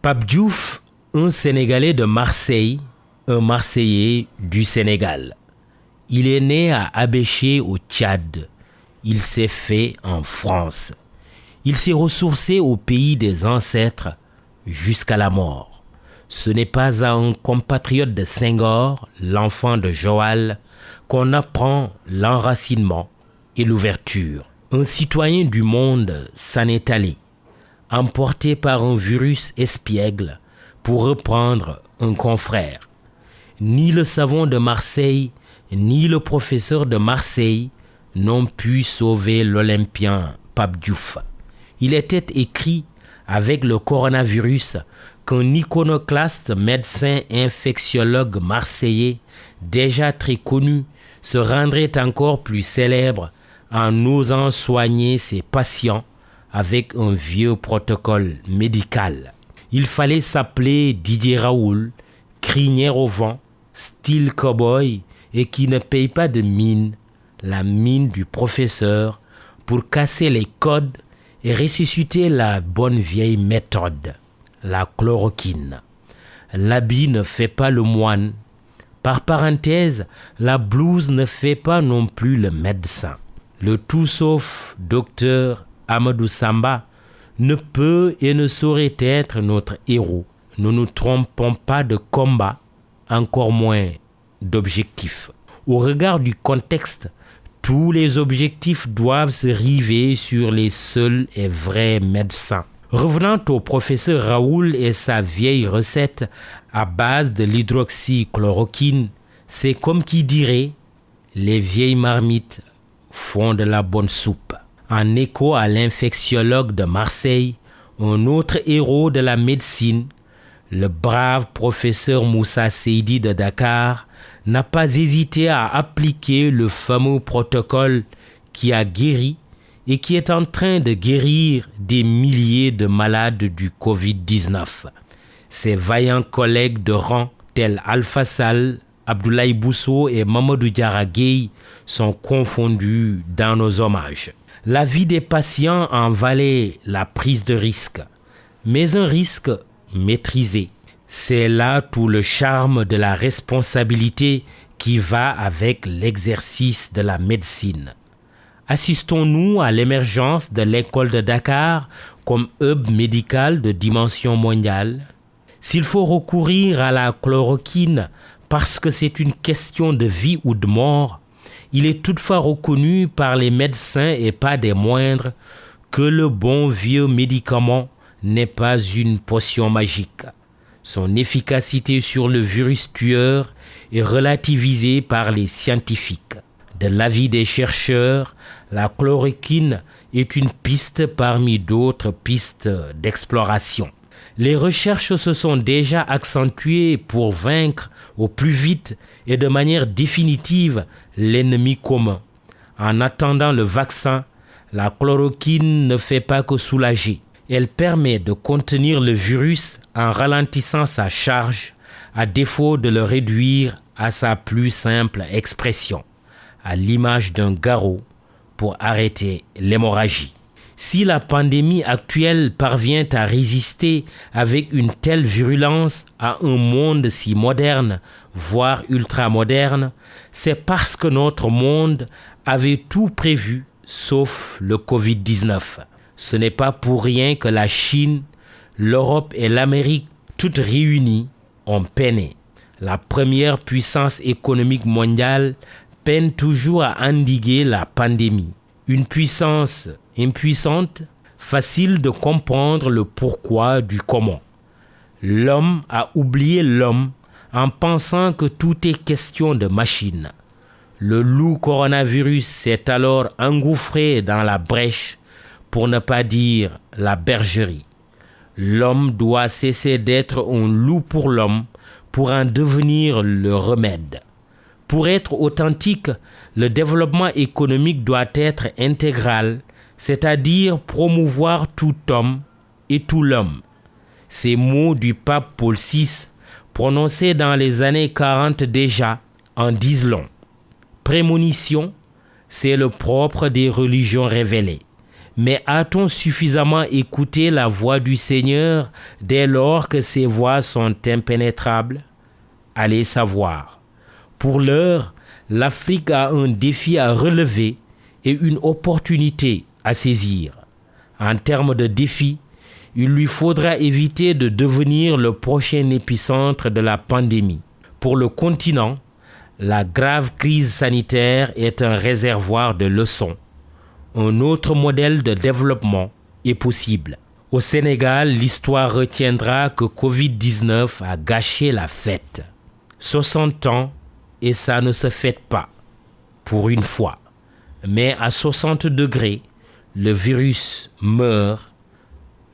Pape Diouf, un Sénégalais de Marseille, un Marseillais du Sénégal. Il est né à Abéché au Tchad. Il s'est fait en France. Il s'est ressourcé au pays des ancêtres jusqu'à la mort. Ce n'est pas à un compatriote de Senghor, l'enfant de Joal, qu'on apprend l'enracinement et l'ouverture. Un citoyen du monde s'en est allé, emporté par un virus espiègle, pour reprendre un confrère. Ni le savant de Marseille, ni le professeur de Marseille n'ont pu sauver l'Olympien Pape Diouf. Il était écrit avec le coronavirus qu'un iconoclaste médecin infectiologue marseillais, déjà très connu, se rendrait encore plus célèbre en osant soigner ses patients avec un vieux protocole médical. Il fallait s'appeler Didier Raoul, crinière au vent, style cow-boy et qui ne paye pas de mine, la mine du professeur, pour casser les codes et ressusciter la bonne vieille méthode, la chloroquine. L'habit ne fait pas le moine. Par parenthèse, la blouse ne fait pas non plus le médecin. Le tout sauf docteur Amadou Samba ne peut et ne saurait être notre héros. Ne nous trompons pas de combat, encore moins d'objectif. Au regard du contexte, tous les objectifs doivent se river sur les seuls et vrais médecins. Revenant au professeur Raoul et sa vieille recette à base de l'hydroxychloroquine, c'est comme qui dirait « les vieilles marmites font de la bonne soupe ». En écho à l'infectiologue de Marseille, un autre héros de la médecine, le brave professeur Moussa Seydi de Dakar, n'a pas hésité à appliquer le fameux protocole qui a guéri et qui est en train de guérir des milliers de malades du Covid-19. Ses vaillants collègues de rang tels Alpha Sall, Abdoulaye Bousso et Mamadou Diarra Gueye sont confondus dans nos hommages. La vie des patients en valait la prise de risque, mais un risque maîtrisé. C'est là tout le charme de la responsabilité qui va avec l'exercice de la médecine. Assistons-nous à l'émergence de l'école de Dakar comme hub médical de dimension mondiale? S'il faut recourir à la chloroquine parce que c'est une question de vie ou de mort, il est toutefois reconnu par les médecins et pas des moindres que le bon vieux médicament n'est pas une potion magique. Son efficacité sur le virus tueur est relativisée par les scientifiques. De l'avis des chercheurs, la chloroquine est une piste parmi d'autres pistes d'exploration. Les recherches se sont déjà accentuées pour vaincre au plus vite et de manière définitive l'ennemi commun. En attendant le vaccin, la chloroquine ne fait pas que soulager. Elle permet de contenir le virus en ralentissant sa charge, à défaut de le réduire à sa plus simple expression, à l'image d'un garrot pour arrêter l'hémorragie. Si la pandémie actuelle parvient à résister avec une telle virulence à un monde si moderne, voire ultramoderne, c'est parce que notre monde avait tout prévu sauf le Covid-19. Ce n'est pas pour rien que la Chine, l'Europe et l'Amérique, toutes réunies, ont peiné. La première puissance économique mondiale peine toujours à endiguer la pandémie. Une puissance impuissante, facile de comprendre le pourquoi du comment. L'homme a oublié l'homme en pensant que tout est question de machine. Le loup coronavirus s'est alors engouffré dans la brèche, pour ne pas dire la bergerie. L'homme doit cesser d'être un loup pour l'homme pour en devenir le remède. Pour être authentique, le développement économique doit être intégral, c'est-à-dire promouvoir tout homme et tout l'homme. Ces mots du pape Paul VI, prononcés dans les années 40 déjà, en disent long. Prémonition, c'est le propre des religions révélées. Mais a-t-on suffisamment écouté la voix du Seigneur dès lors que ses voies sont impénétrables? Allez savoir. Pour l'heure, l'Afrique a un défi à relever et une opportunité à saisir. En termes de défi, il lui faudra éviter de devenir le prochain épicentre de la pandémie. Pour le continent, la grave crise sanitaire est un réservoir de leçons. Un autre modèle de développement est possible. Au Sénégal, l'histoire retiendra que Covid-19 a gâché la fête. 60 ans et ça ne se fête pas, pour une fois. Mais à 60 degrés, le virus meurt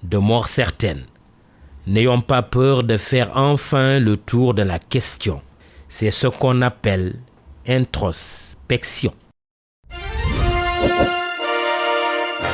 de mort certaine. N'ayons pas peur de faire enfin le tour de la question. C'est ce qu'on appelle introspection.